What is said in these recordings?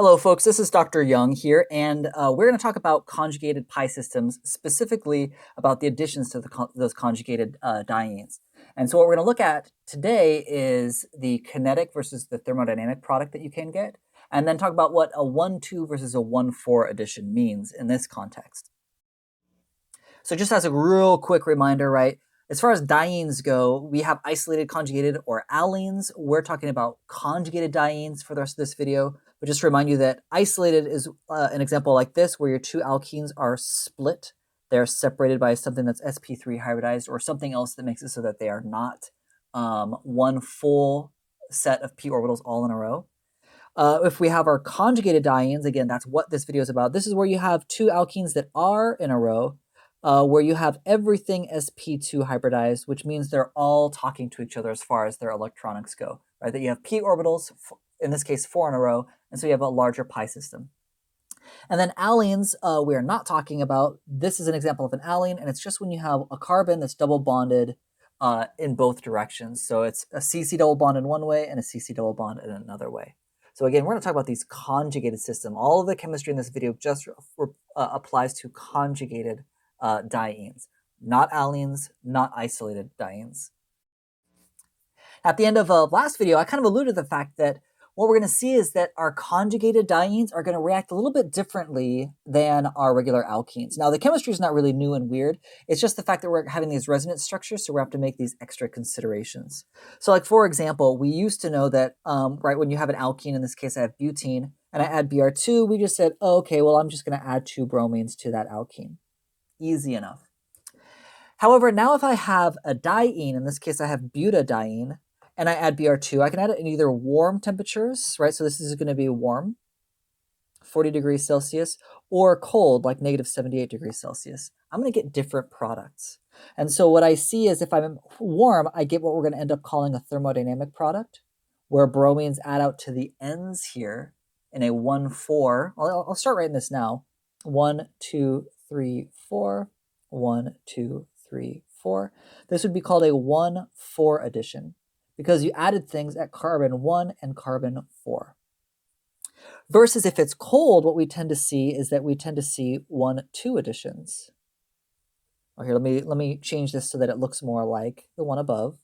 Hello, folks. This is Dr. Young here, and we're going to talk about conjugated pi systems, specifically about the additions to those conjugated dienes. And so what we're going to look at today is the kinetic versus the thermodynamic product that you can get, and then talk about what a 1,2 versus a 1,4 addition means in this context. So just as a real quick reminder, right, as far as dienes go, we have isolated conjugated or allenes. We're talking about conjugated dienes for the rest of this video. But just to remind you that isolated is an example like this, where your two alkenes are split. They're separated by something that's sp3 hybridized or something else that makes it so that they are not one full set of p orbitals all in a row. If we have our conjugated dienes, again, that's what this video is about. This is where you have two alkenes that are in a row, where you have everything sp2 hybridized, which means they're all talking to each other as far as their electronics go, right? That you have p orbitals, in this case 4 in a row, and so you have a larger pi system. And then allenes, we are not talking about. This is an example of an allene, and it's just when you have a carbon that's double bonded in both directions. So it's a CC double bond in one way and a CC double bond in another way. So again, we're going to talk about these conjugated systems. All of the chemistry in this video just applies to conjugated dienes, not allenes, not isolated dienes. At the end of last video, I kind of alluded to the fact that what we're going to see is that our conjugated dienes are going to react a little bit differently than our regular alkenes. Now, the chemistry is not really new and weird. It's just the fact that we're having these resonance structures, so we have to make these extra considerations. So like, for example, we used to know that, right, when you have an alkene, in this case I have butene, and I add Br2, we just said, oh, okay, well, I'm just going to add 2 bromines to that alkene. Easy enough. However, now if I have a diene, in this case I have butadiene, and I add Br2, I can add it in either warm temperatures, right? So this is going to be warm, 40 degrees Celsius, or cold, like negative 78 degrees Celsius. I'm going to get different products. And so what I see is if I'm warm, I get what we're going to end up calling a thermodynamic product, where bromines add out to the ends here in a 1,4. I'll start writing this now. 1, 2, 3, 4. 1, 2, 3, 4. This would be called a 1,4 addition, because you added things at carbon 1 and carbon 4. Versus if it's cold, what we tend to see is that we tend to see 1,2 additions. Oh, here, let me change this so that it looks more like the one above.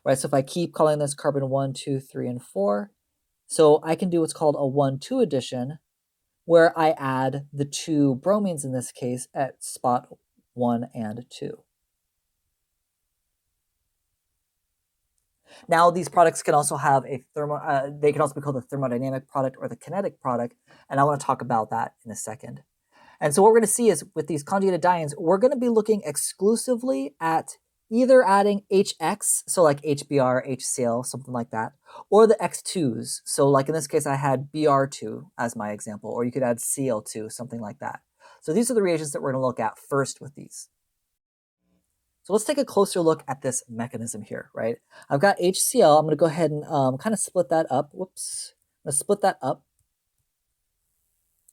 Right, so if I keep calling this carbon 1, 2, 3, and 4, so I can do what's called a 1,2 addition, where I add the 2 bromines in this case at spot 1 and 2. Now, these products can also have a they can also be called the thermodynamic product or the kinetic product, and I want to talk about that in a second. And so what we're going to see is with these conjugated dienes, we're going to be looking exclusively at either adding HX, so like HBr, HCl, something like that, or the X2s. So like in this case, I had Br2 as my example, or you could add Cl2, something like that. So these are the reagents that we're going to look at first with these. So let's take a closer look at this mechanism here, right? I've got HCl. I'm going to go ahead and kind of split that up. Whoops. I'm going to split that up.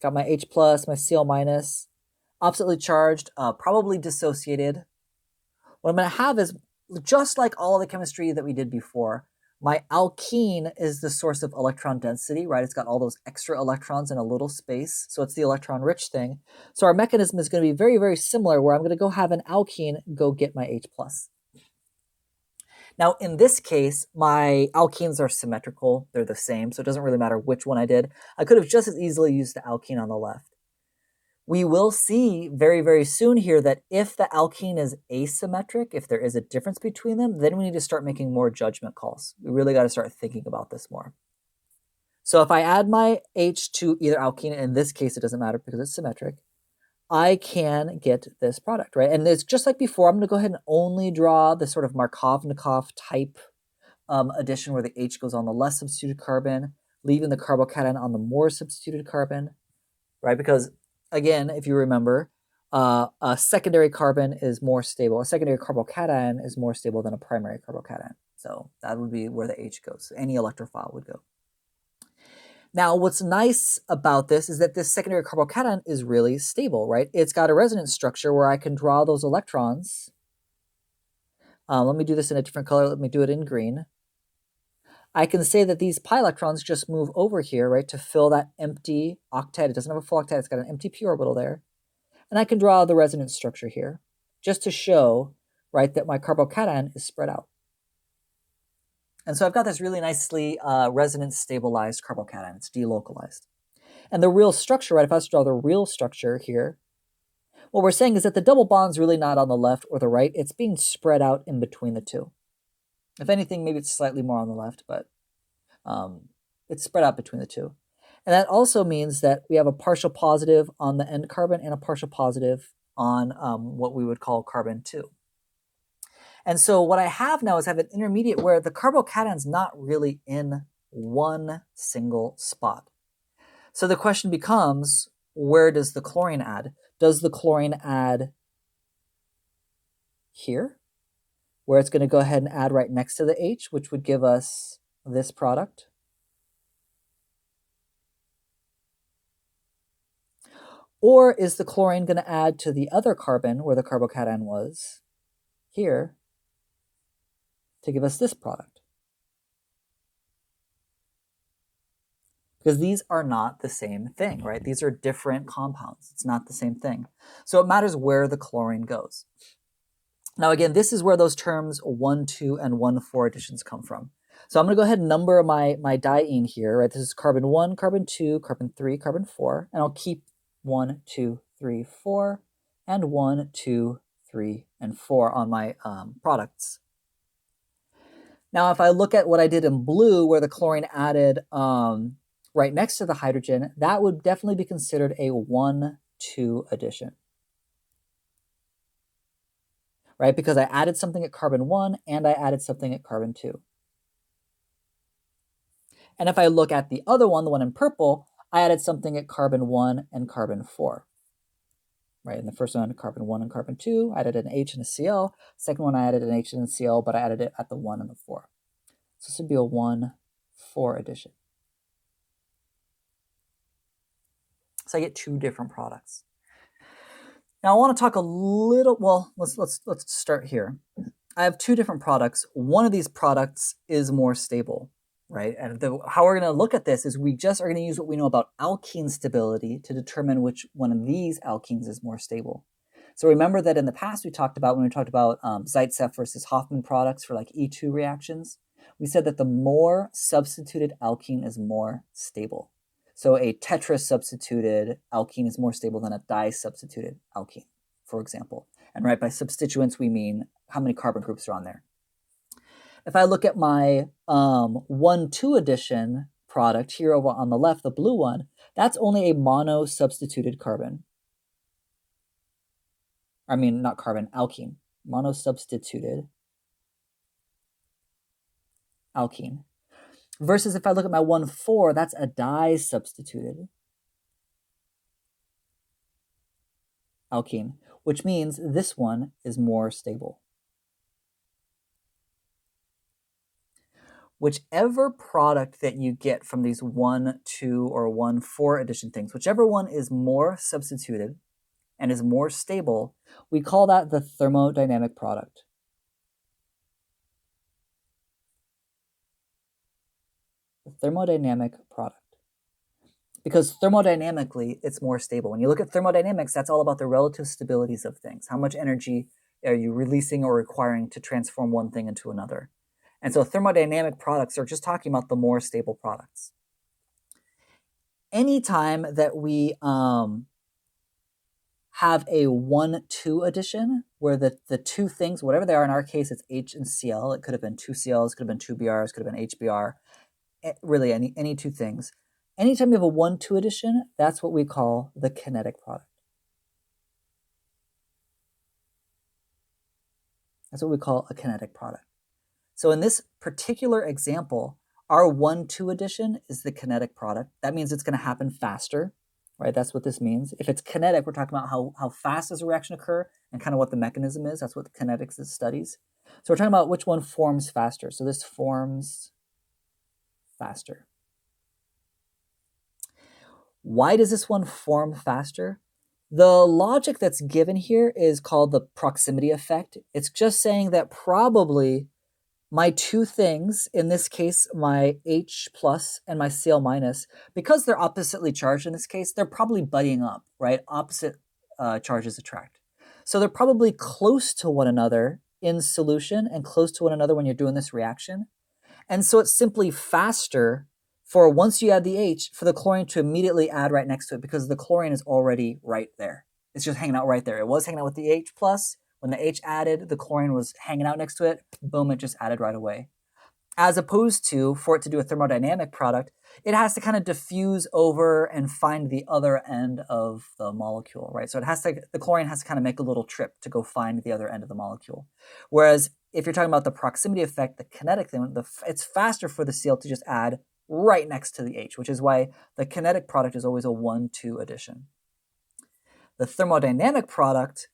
Got my H plus, my Cl minus, oppositely charged, probably dissociated. What I'm going to have is, just like all the chemistry that we did before, my alkene is the source of electron density, right? It's got all those extra electrons in a little space, so it's the electron-rich thing. So our mechanism is going to be very, very similar, where I'm going to go have an alkene go get my H+. Now, in this case, my alkenes are symmetrical. They're the same, so it doesn't really matter which one I did. I could have just as easily used the alkene on the left. We will see very, very soon here that if the alkene is asymmetric, if there is a difference between them, then we need to start making more judgment calls. We really got to start thinking about this more. So if I add my H to either alkene, in this case it doesn't matter because it's symmetric, I can get this product, right? And it's just like before, I'm going to go ahead and only draw the sort of Markovnikov type addition where the H goes on the less substituted carbon, leaving the carbocation on the more substituted carbon, right? Because again, if you remember, a secondary carbon is more stable. A secondary carbocation is more stable than a primary carbocation. So that would be where the H goes. Any electrophile would go. Now, what's nice about this is that this secondary carbocation is really stable, right? It's got a resonance structure where I can draw those electrons. Let me do this in a different color. Let me do it in green. I can say that these pi electrons just move over here, right, to fill that empty octet. It doesn't have a full octet, it's got an empty p orbital there. And I can draw the resonance structure here just to show, right, that my carbocation is spread out. And so I've got this really nicely resonance stabilized carbocation. It's delocalized. And the real structure, right, if I was to draw the real structure here, what we're saying is that the double bond's really not on the left or the right. It's being spread out in between the two. If anything, maybe it's slightly more on the left, but it's spread out between the two. And that also means that we have a partial positive on the end carbon and a partial positive on what we would call carbon 2. And so what I have now is I have an intermediate where the carbocation's not really in one single spot. So the question becomes, where does the chlorine add? Does the chlorine add here, where it's going to go ahead and add right next to the H, which would give us this product? Or is the chlorine going to add to the other carbon where the carbocation was, here, to give us this product? Because these are not the same thing, right? These are different compounds. It's not the same thing. So it matters where the chlorine goes. Now again, this is where those terms 1, 2, and 1, 4 additions come from. So I'm going to go ahead and number my diene here, right? This is carbon 1, carbon 2, carbon 3, carbon 4, and I'll keep 1, 2, 3, 4, and 1, 2, 3, and 4 on my products. Now, if I look at what I did in blue, where the chlorine added right next to the hydrogen, that would definitely be considered a 1, 2 addition. Right? Because I added something at carbon 1 and I added something at carbon 2. And if I look at the other one, the one in purple, I added something at carbon 1 and carbon 4. Right? In the first one, carbon 1 and carbon 2, I added an H and a Cl. Second one, I added an H and a Cl, but I added it at the 1 and the 4. So this would be a 1, 4 addition. So I get two different products. Now I want to talk a little, well, let's start here. I have two different products. One of these products is more stable, right? And how we're going to look at this is we just are going to use what we know about alkene stability to determine which one of these alkenes is more stable. So remember that in the past we talked about, when we talked about Zaitsev versus Hofmann products for like E2 reactions, we said that the more substituted alkene is more stable. So a tetra-substituted alkene is more stable than a di-substituted alkene, for example. And right, by substituents, we mean how many carbon groups are on there. If I look at my 1,2 addition product here over on the left, the blue one, that's only a mono-substituted carbon. I mean, not carbon, alkene. Mono-substituted alkene. Versus if I look at my 1,4, that's a di-substituted alkene, which means this one is more stable. Whichever product that you get from these 1, 2, or 1, 4 addition things, whichever one is more substituted and is more stable, we call that the thermodynamic product. The thermodynamic product. Because thermodynamically, it's more stable. When you look at thermodynamics, that's all about the relative stabilities of things. How much energy are you releasing or requiring to transform one thing into another? And so thermodynamic products are just talking about the more stable products. Anytime that we have a 1, 2 addition, where the two things, whatever they are, in our case, it's H and Cl. It could have been 2 Cls, could have been 2 Brs, could have been HBr. Really, any two things. Anytime you have a 1, 2 addition, that's what we call the kinetic product. That's what we call a kinetic product. So in this particular example, our 1, 2 addition is the kinetic product. That means it's going to happen faster, right? That's what this means. If it's kinetic, we're talking about how fast does a reaction occur and kind of what the mechanism is. That's what the kinetics studies. So we're talking about which one forms faster. So this forms faster. Why does this one form faster? The logic that's given here is called the proximity effect. It's just saying that probably my two things, in this case, my H plus and my Cl minus, because they're oppositely charged in this case, they're probably buddying up, right? Opposite charges attract. So they're probably close to one another in solution and close to one another when you're doing this reaction. And so it's simply faster for once you add the H for the chlorine to immediately add right next to it because the chlorine is already right there. It's just hanging out right there. It was hanging out with the H plus. When the H added, the chlorine was hanging out next to it. Boom, it just added right away. As opposed to, for it to do a thermodynamic product, it has to kind of diffuse over and find the other end of the molecule, right? So the chlorine has to kind of make a little trip to go find the other end of the molecule. Whereas if you're talking about the proximity effect, the kinetic thing, it's faster for the Cl to just add right next to the H, which is why the kinetic product is always a 1-2 addition. The thermodynamic product,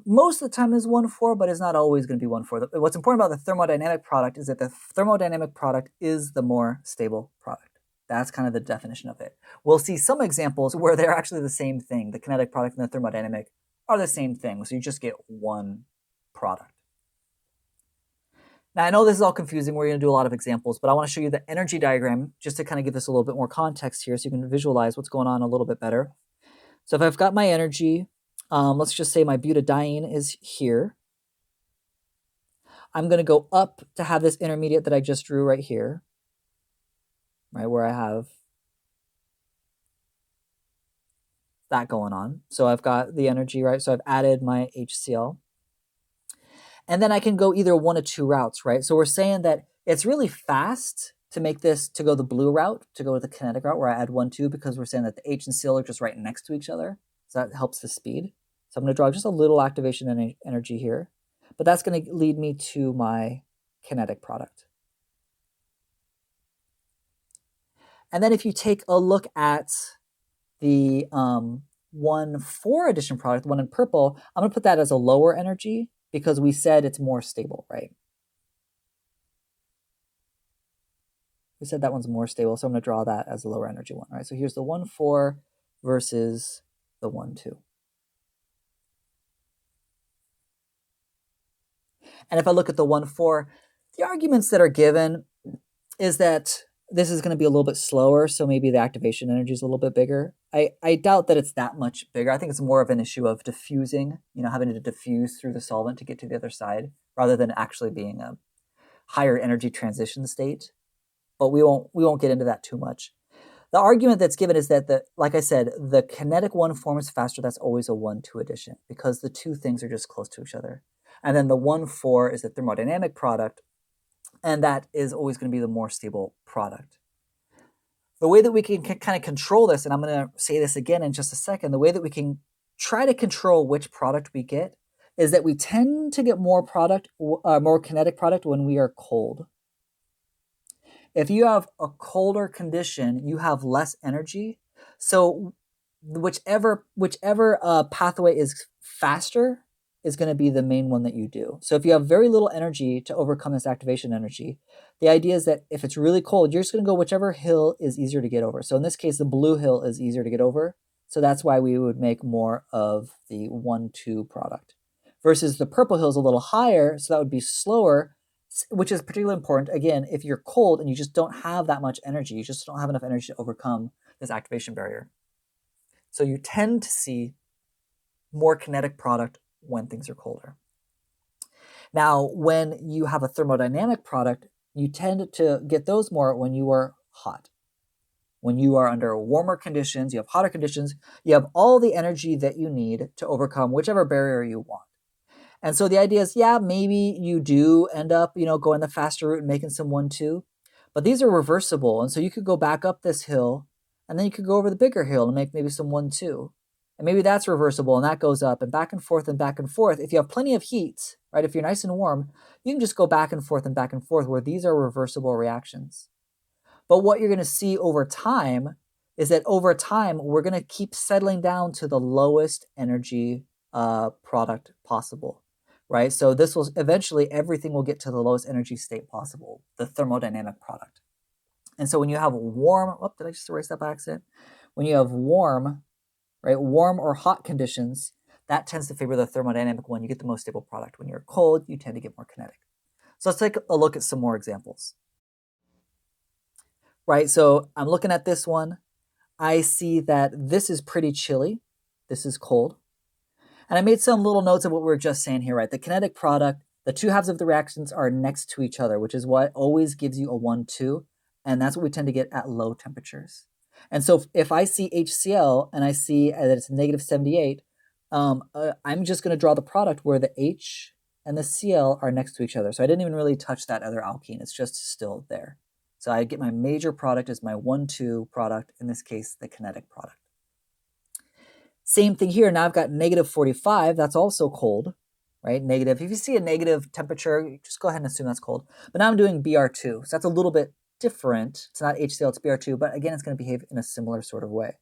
most of the time is 1,4, but it's not always going to be 1,4. What's important about the thermodynamic product is that the thermodynamic product is the more stable product. That's kind of the definition of it. We'll see some examples where they're actually the same thing. The kinetic product and the thermodynamic are the same thing, so you just get one product. Now, I know this is all confusing. We're going to do a lot of examples, but I want to show you the energy diagram just to kind of give this a little bit more context here so you can visualize what's going on a little bit better. So if I've got my energy, let's just say my butadiene is here. I'm going to go up to have this intermediate that I just drew right here, right, where I have that going on. So I've got the energy, right? So I've added my HCl. And then I can go either one of two routes, right? So we're saying that it's really fast to make this, to go the blue route, to go with the kinetic route where I add 1, 2, because we're saying that the H and Cl are just right next to each other. So that helps the speed. So I'm going to draw just a little activation energy here. But that's going to lead me to my kinetic product. And then if you take a look at the 1,4 addition product, the one in purple, I'm going to put that as a lower energy because we said it's more stable, right? We said that one's more stable, so I'm going to draw that as a lower energy one, right? So here's the 1,4 versus the 1,2. And if I look at the 1,4, the arguments that are given is that this is going to be a little bit slower, so maybe the activation energy is a little bit bigger. I doubt that it's that much bigger. I think it's more of an issue of diffusing, having to diffuse through the solvent to get to the other side, rather than actually being a higher energy transition state. But we won't get into that too much. The argument that's given is that, like I said, the kinetic one form is faster. That's always a 1-2 addition because the two things are just close to each other. And then the 1,4 is the thermodynamic product, and that is always going to be the more stable product. The way that we can kind of control this, and I'm going to say this again in just a second, the way that we can try to control which product we get is that we tend to get more kinetic product when we are cold. If you have a colder condition, you have less energy. So whichever pathway is faster is going to be the main one that you do. So if you have very little energy to overcome this activation energy, the idea is that if it's really cold, you're just going to go whichever hill is easier to get over. So in this case, the blue hill is easier to get over. So that's why we would make more of the 1-2 product. Versus the purple hill is a little higher, so that would be slower, which is particularly important, again, if you're cold and you just don't have that much energy, you just don't have enough energy to overcome this activation barrier. So you tend to see more kinetic product when things are colder. Now, when you have a thermodynamic product, you tend to get those more when you are hot. When you are under warmer conditions, you have hotter conditions, you have all the energy that you need to overcome whichever barrier you want. And so the idea is, yeah, maybe you do end up, going the faster route and making some 1-2, but these are reversible. And so you could go back up this hill and then you could go over the bigger hill and make maybe some 1-2. And maybe that's reversible and that goes up and back and forth and back and forth. If you have plenty of heat, right, if you're nice and warm, you can just go back and forth where these are reversible reactions. But what you're going to see over time is that over time, we're going to keep settling down to the lowest energy product possible, right? So this will eventually, everything will get to the lowest energy state possible, the thermodynamic product. And so when you have warm, did I just erase that by accident? When you have warm, right, warm or hot conditions, that tends to favor the thermodynamic one. You get the most stable product. When you're cold, you tend to get more kinetic. So let's take a look at some more examples. Right, so I'm looking at this one. I see that this is pretty chilly. This is cold. And I made some little notes of what we were just saying here, right? The kinetic product, the two halves of the reactions are next to each other, which is what always gives you a 1,2. And that's what we tend to get at low temperatures. And so if I see HCl and I see that it's negative 78, I'm just going to draw the product where the H and the Cl are next to each other. So I didn't even really touch that other alkene. It's just still there. So I get my major product as my 1,2 product, in this case, the kinetic product. Same thing here. Now I've got negative 45. That's also cold, right? Negative. If you see a negative temperature, just go ahead and assume that's cold. But now I'm doing Br2. So that's a little bit different. It's not HCl, it's Br2. But again, it's going to behave in a similar sort of way.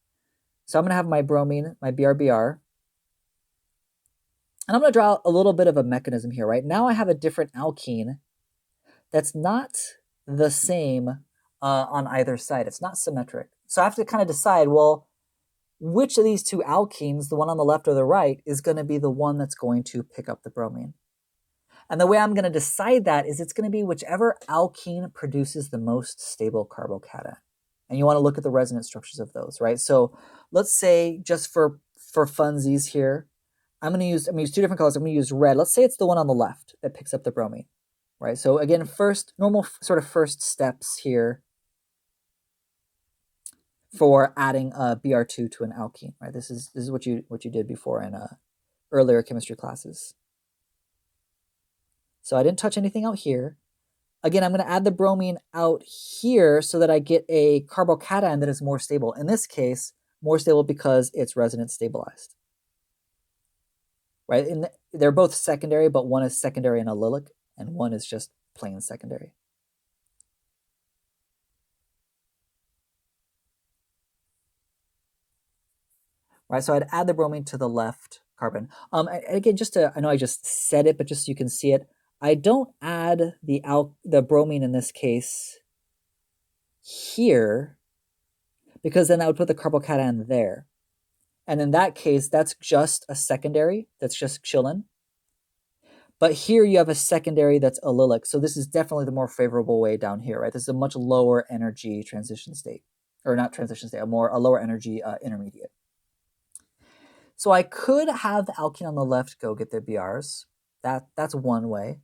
So I'm going to have my bromine, my BrBr. And I'm going to draw a little bit of a mechanism here, right? Now I have a different alkene that's not the same on either side. It's not symmetric. So I have to kind of decide, well, which of these two alkenes, the one on the left or the right, is going to be the one that's going to pick up the bromine. And the way I'm going to decide that is it's going to be whichever alkene produces the most stable carbocation. And you want to look at the resonance structures of those, right? So let's say, just for funsies here, I'm going to use two different colors. I'm going to use red. Let's say it's the one on the left that picks up the bromine, right? So again, normal sort of first steps here for adding a Br2 to an alkene, right? This is what you did before in earlier chemistry classes. So I didn't touch anything out here. Again, I'm going to add the bromine out here so that I get a carbocation that is more stable. In this case, more stable because it's resonance stabilized, right? They're both secondary, but one is secondary and allylic, and one is just plain secondary. Right, so I'd add the bromine to the left carbon. Again, I know I just said it, but just so you can see it, I don't add the bromine in this case here, because then I would put the carbocation there. And in that case, that's just a secondary, that's just chilling. But here you have a secondary that's allylic, so this is definitely the more favorable way down here, right? This is a much lower energy transition state, or not transition state, a lower energy intermediate. So I could have the alkene on the left go get their BRs. That's one way.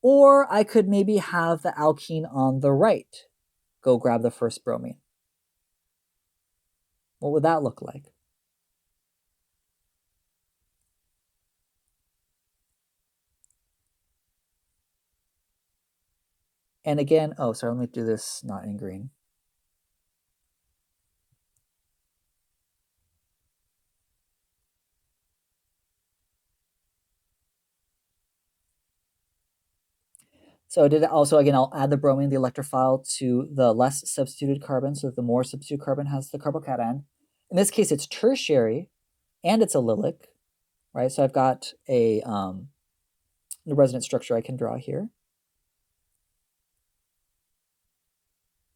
Or I could maybe have the alkene on the right go grab the first bromine. What would that look like? And again, sorry, let me do this not in green. So again, I'll add the bromine, the electrophile, to the less substituted carbon. So the more substituted carbon has the carbocation. In this case, it's tertiary and it's allylic, right? So I've got the resonance structure I can draw here.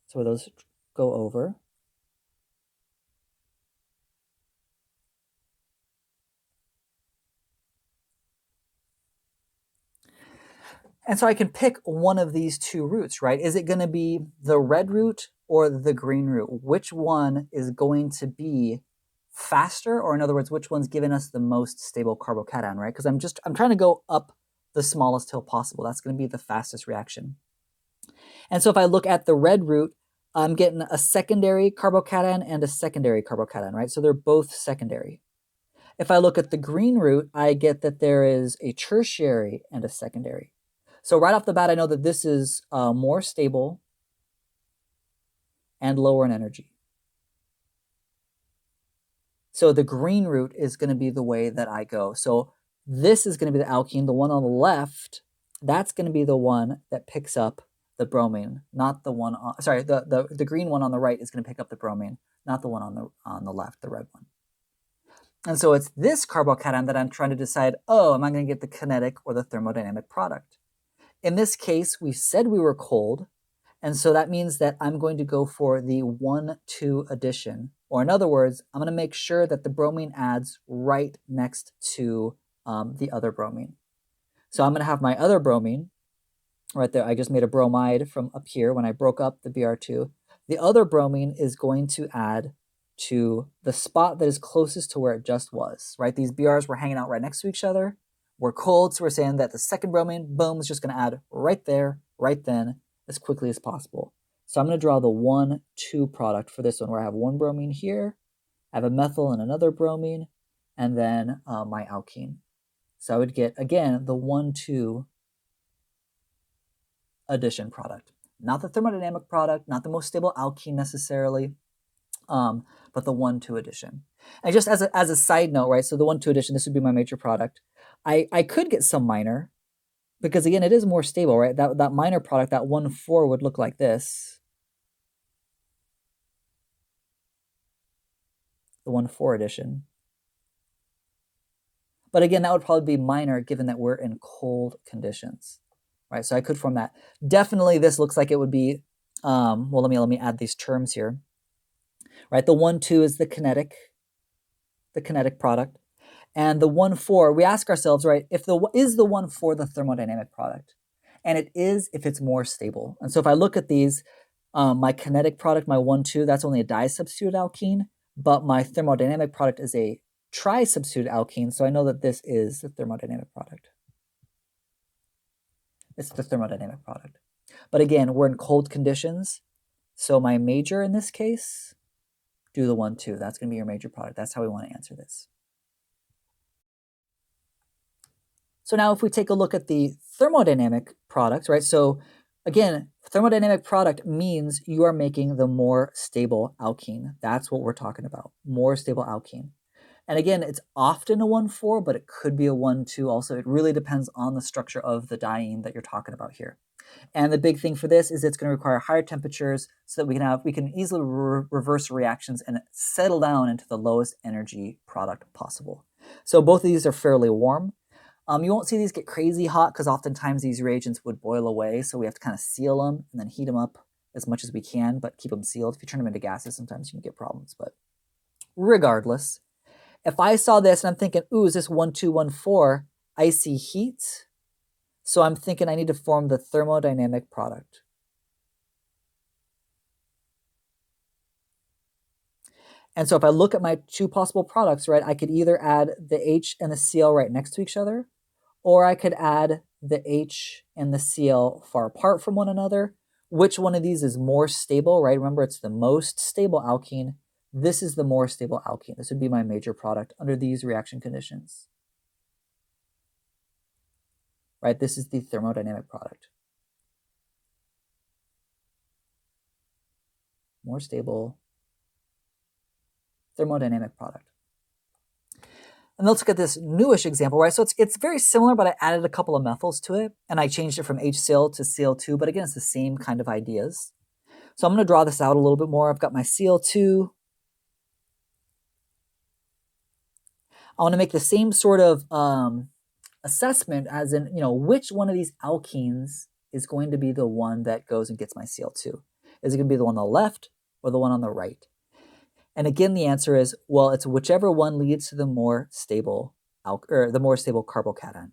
So those go over. And so I can pick one of these two routes, right? Is it going to be the red route or the green route? Which one is going to be faster, or in other words, which one's giving us the most stable carbocation, right? Because I'm trying to go up the smallest hill possible. That's going to be the fastest reaction. And so if I look at the red route, I'm getting a secondary carbocation and a secondary carbocation, right? So they're both secondary. If I look at the green route, I get that there is a tertiary and a secondary. So right off the bat, I know that this is more stable and lower in energy. So the green route is going to be the way that I go. So this is going to be the alkene. The one on the left, that's going to be the one that picks up the bromine, not the one on, sorry, the green one on the right is going to pick up the bromine, not the one on the left, the red one. And so it's this carbocation that I'm trying to decide, am I going to get the kinetic or the thermodynamic product? In this case, we said we were cold, and so that means that I'm going to go for the 1,2 addition. Or in other words, I'm going to make sure that the bromine adds right next to the other bromine. So I'm going to have my other bromine, right there. I just made a bromide from up here when I broke up the Br2. The other bromine is going to add to the spot that is closest to where it just was, right? These Brs were hanging out right next to each other. We're cold, so we're saying that the second bromine, boom, is just going to add right there, right then, as quickly as possible. So I'm going to draw the 1,2 product for this one, where I have one bromine here, I have a methyl and another bromine, and then my alkene. So I would get, again, the 1,2 addition product. Not the thermodynamic product, not the most stable alkene necessarily, but the 1,2 addition. And just as a side note, right, so the 1,2 addition, this would be my major product. I could get some minor, because again, it is more stable, right? That minor product, that 1,4 would look like this. The 1,4 addition. But again, that would probably be minor given that we're in cold conditions, right? So I could form that. Definitely this looks like it would be, well, let me add these terms here, right? The 1,2 is the kinetic product. And the 1,4, we ask ourselves, right, is the 1,4 the thermodynamic product? And it is if it's more stable. And so if I look at these, my kinetic product, my 1,2, that's only a disubstituted alkene, but my thermodynamic product is a trisubstituted alkene, so I know that this is the thermodynamic product. It's the thermodynamic product. But again, we're in cold conditions, so my major in this case, do the 1,2. That's going to be your major product. That's how we want to answer this. So now if we take a look at the thermodynamic product, right? So again, thermodynamic product means you are making the more stable alkene. That's what we're talking about, more stable alkene. And again, it's often a 1,4, but it could be a 1,2 also. It really depends on the structure of the diene that you're talking about here. And the big thing for this is it's going to require higher temperatures so that we can easily reverse reactions and settle down into the lowest energy product possible. So both of these are fairly warm. You won't see these get crazy hot because oftentimes these reagents would boil away, so we have to kind of seal them and then heat them up as much as we can, but keep them sealed. If you turn them into gases, sometimes you can get problems. But regardless, if I saw this and I'm thinking, ooh, is this 1,2, 1,4? I see heat, so I'm thinking I need to form the thermodynamic product. And so if I look at my two possible products, right, I could either add the H and the Cl right next to each other, or I could add the H and the Cl far apart from one another. Which one of these is more stable, right? Remember, it's the most stable alkene. This is the more stable alkene. This would be my major product under these reaction conditions. Right, this is the thermodynamic product. More stable thermodynamic product. And let's look at this newish example, right? So it's very similar, but I added a couple of methyls to it, and I changed it from HCl to Cl2, but again, it's the same kind of ideas. So I'm going to draw this out a little bit more. I've got my Cl2. I want to make the same sort of assessment as in, which one of these alkenes is going to be the one that goes and gets my Cl2? Is it going to be the one on the left or the one on the right? And again, the answer is, well, it's whichever one leads to the more stable carbocation.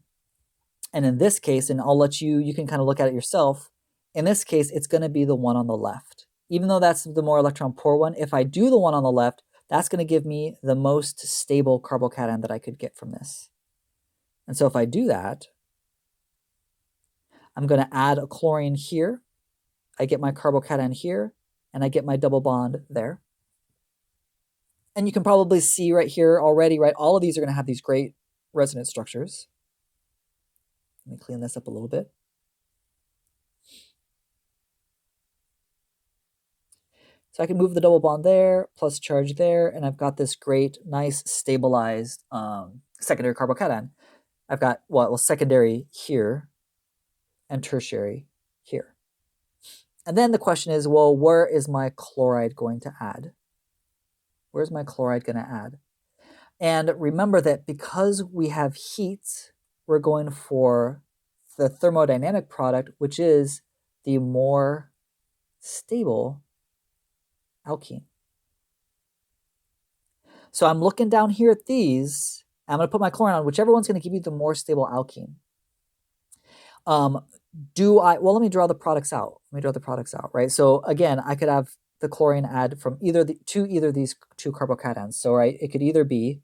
And in this case, and I'll let you can kind of look at it yourself. In this case, it's going to be the one on the left. Even though that's the more electron poor one, if I do the one on the left, that's going to give me the most stable carbocation that I could get from this. And so if I do that, I'm going to add a chlorine here. I get my carbocation here, and I get my double bond there. And you can probably see right here already, right? All of these are going to have these great resonance structures. Let me clean this up a little bit. So I can move the double bond there, plus charge there, and I've got this great, nice, stabilized secondary carbocation. I've got, secondary here and tertiary here. And then the question is, well, where is my chloride going to add? Where's my chloride going to add? And remember that because we have heat, we're going for the thermodynamic product, which is the more stable alkene. So I'm looking down here at these. I'm going to put my chlorine on, whichever one's going to give you the more stable alkene. well, let me draw the products out. Right? So again, I could have the chlorine add from either of these two carbocations. So, right, it could either be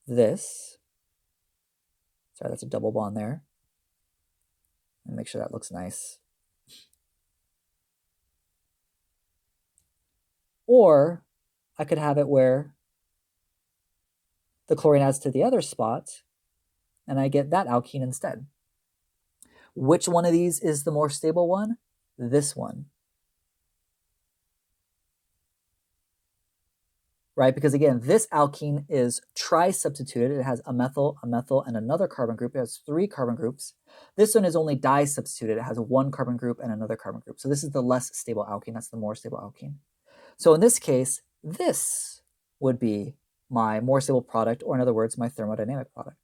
this. Sorry, that's a double bond there. And make sure that looks nice. Or I could have it where the chlorine adds to the other spot, and I get that alkene instead. Which one of these is the more stable one? This one. Right? Because again, this alkene is tri-substituted. It has a methyl, and another carbon group. It has 3 carbon groups. This one is only di-substituted. It has 1 carbon group and another carbon group. So this is the less stable alkene. That's the more stable alkene. So in this case, this would be my more stable product, or in other words, my thermodynamic product.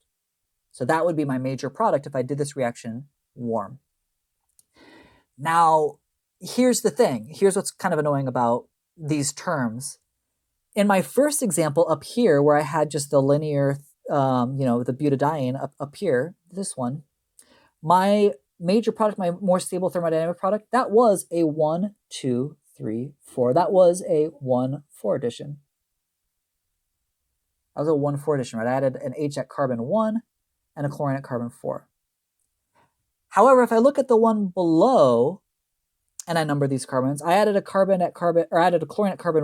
So that would be my major product if I did this reaction warm. Now, here's the thing. Here's what's kind of annoying about these terms. In my first example up here, where I had just the linear, the butadiene up here, this one, my major product, my more stable thermodynamic product, that was a 1, 2, 3, 4. That was a 1,4 addition. That was a 1,4 addition, right? I added an H at carbon 1 and a chlorine at carbon 4. However, if I look at the one below, and I number these carbons, I added a chlorine at carbon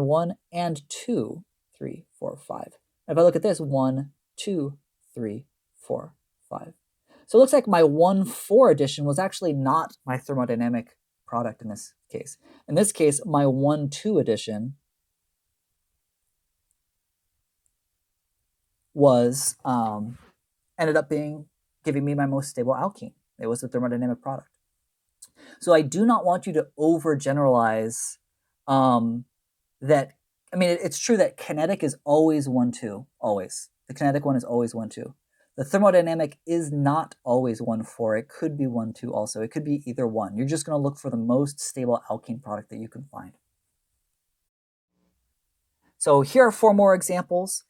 1 and 2, 3, 4, 5. If I look at this, 1, 2, 3, 4, 5. So it looks like my 1,4 addition was actually not my thermodynamic product in this case. In this case, my 1,2 addition was ended up giving me my most stable alkene. It was the thermodynamic product. So I do not want you to overgeneralize that. I mean, it's true that kinetic is always 1,2, always. The kinetic one is always 1,2. The thermodynamic is not always 1,4. It could be 1,2 also. It could be either one. You're just going to look for the most stable alkene product that you can find. So here are 4 more examples.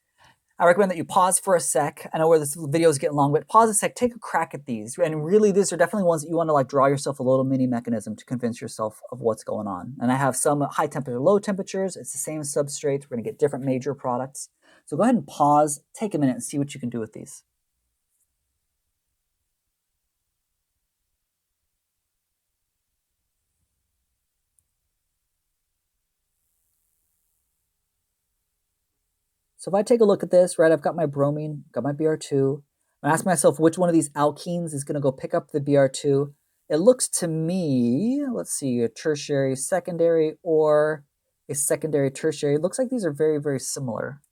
I recommend that you pause for a sec. I know where this video is getting long, but pause a sec, take a crack at these. And really, these are definitely ones that you want to draw yourself a little mini mechanism to convince yourself of what's going on. And I have some high temperature, low temperatures. It's the same substrate. We're going to get different major products. So go ahead and pause, take a minute, and see what you can do with these. So if I take a look at this, right, I've got my bromine, got my Br2. I ask myself which one of these alkenes is going to go pick up the Br2. It looks to me, let's see, a tertiary, secondary, or a secondary, tertiary. It looks like these are very, very similar.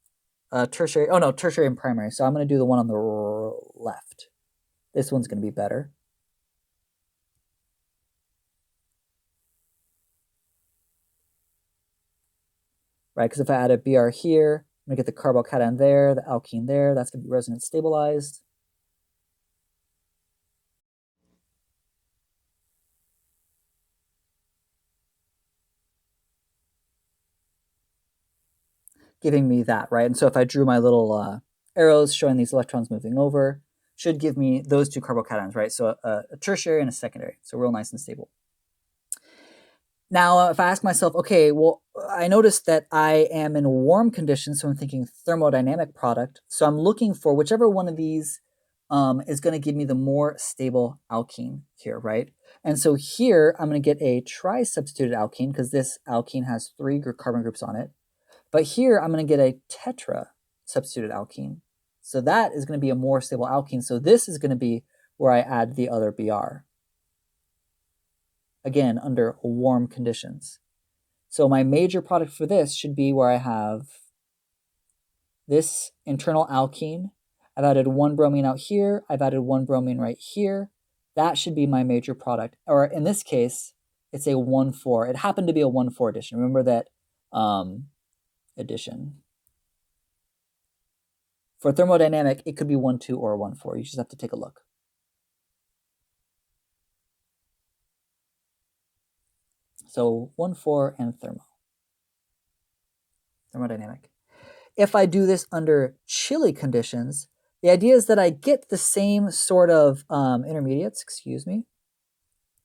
Tertiary and primary. So I'm going to do the one on the left. This one's going to be better. Right, because if I add a Br here, I'm going to get the carbocation there, the alkene there. That's going to be resonance stabilized. Giving me that, right? And so if I drew my little arrows showing these electrons moving over, should give me those 2 carbocations, right? So a tertiary and a secondary. So real nice and stable. Now, if I ask myself, okay, well, I noticed that I am in warm conditions, so I'm thinking thermodynamic product. So I'm looking for whichever one of these is going to give me the more stable alkene here, right? And so here, I'm going to get a tri-substituted alkene because this alkene has 3 carbon groups on it. But here, I'm going to get a tetra-substituted alkene. So that is going to be a more stable alkene. So this is going to be where I add the other Br. Again, under warm conditions. So my major product for this should be where I have this internal alkene. I've added 1 bromine out here. I've added 1 bromine right here. That should be my major product. Or in this case, it's a 1,4. It happened to be a 1,4 addition. Remember that addition. For thermodynamic, it could be 1,2 or 1,4. You just have to take a look. So 1,4 and thermodynamic. If I do this under chilly conditions, The idea is that I get the same sort of intermediates, excuse me.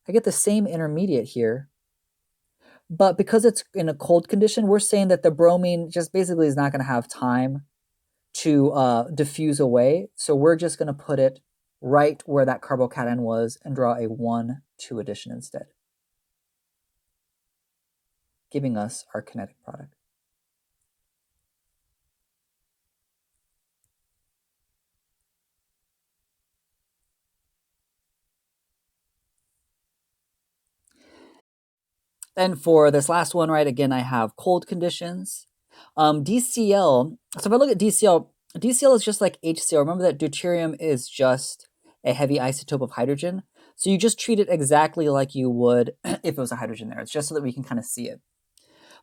I get the same intermediate here, but because it's in a cold condition, we're saying that the bromine just basically is not going to have time to diffuse away. So we're just going to put it right where that carbocation was and draw a 1-2 addition instead, giving us our kinetic product. Then for this last one, right, again, I have cold conditions. DCl, so if I look at DCl, DCl is just like HCl. Remember that deuterium is just a heavy isotope of hydrogen. So you just treat it exactly like you would if it was a hydrogen there. It's just so that we can kind of see it.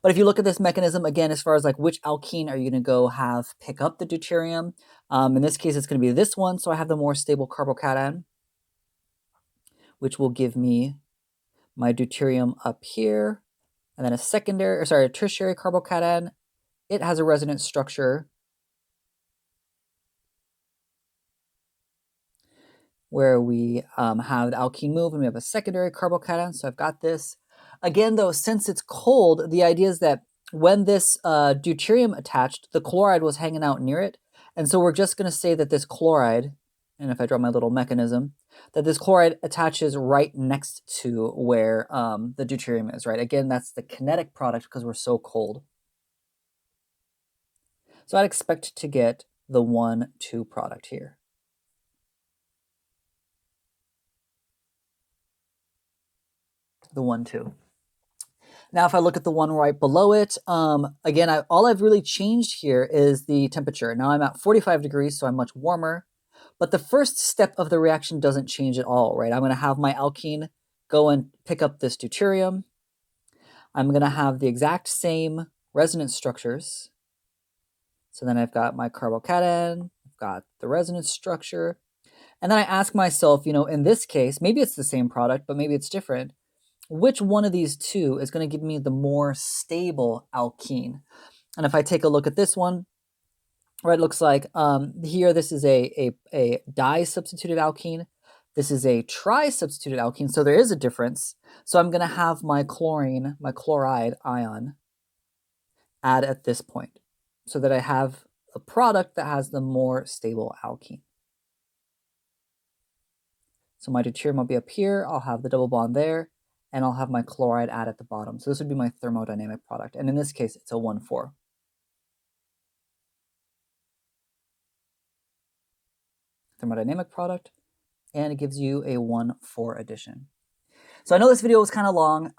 But if you look at this mechanism, again, as far as like which alkene are you going to go have pick up the deuterium, in this case, it's going to be this one. So I have the more stable carbocation, which will give me my deuterium up here. And then a tertiary carbocation. It has a resonance structure where we have the alkene move and we have a secondary carbocation. So I've got this. Again, though, since it's cold, the idea is that when this deuterium attached, the chloride was hanging out near it. And so we're just going to say that this chloride, and if I draw my little mechanism, that this chloride attaches right next to where the deuterium is, right? Again, that's the kinetic product because we're so cold. So I'd expect to get the 1-2 product here. The 1-2. Now, if I look at the one right below it, again, all I've really changed here is the temperature. Now I'm at 45 degrees, so I'm much warmer. But the first step of the reaction doesn't change at all, right? I'm going to have my alkene go and pick up this deuterium. I'm going to have the exact same resonance structures. So then I've got my carbocation, I've got the resonance structure. And then I ask myself, in this case, maybe it's the same product, but maybe it's different. Which one of these two is going to give me the more stable alkene? And if I take a look at this one, right, it looks like here this is a di-substituted alkene. This is a tri-substituted alkene, so there is a difference. So I'm going to have my chloride ion add at this point so that I have a product that has the more stable alkene. So my deuterium will be up here. I'll have the double bond there, and I'll have my chloride add at the bottom. So this would be my thermodynamic product. And in this case, it's a 1-4. Thermodynamic product, and it gives you a 1-4 addition. So I know this video was kind of long,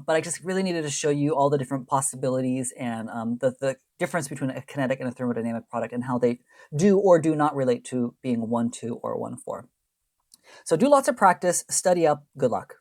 but I just really needed to show you all the different possibilities and the difference between a kinetic and a thermodynamic product and how they do or do not relate to being 1-2 or 1-4. So do lots of practice, study up, good luck.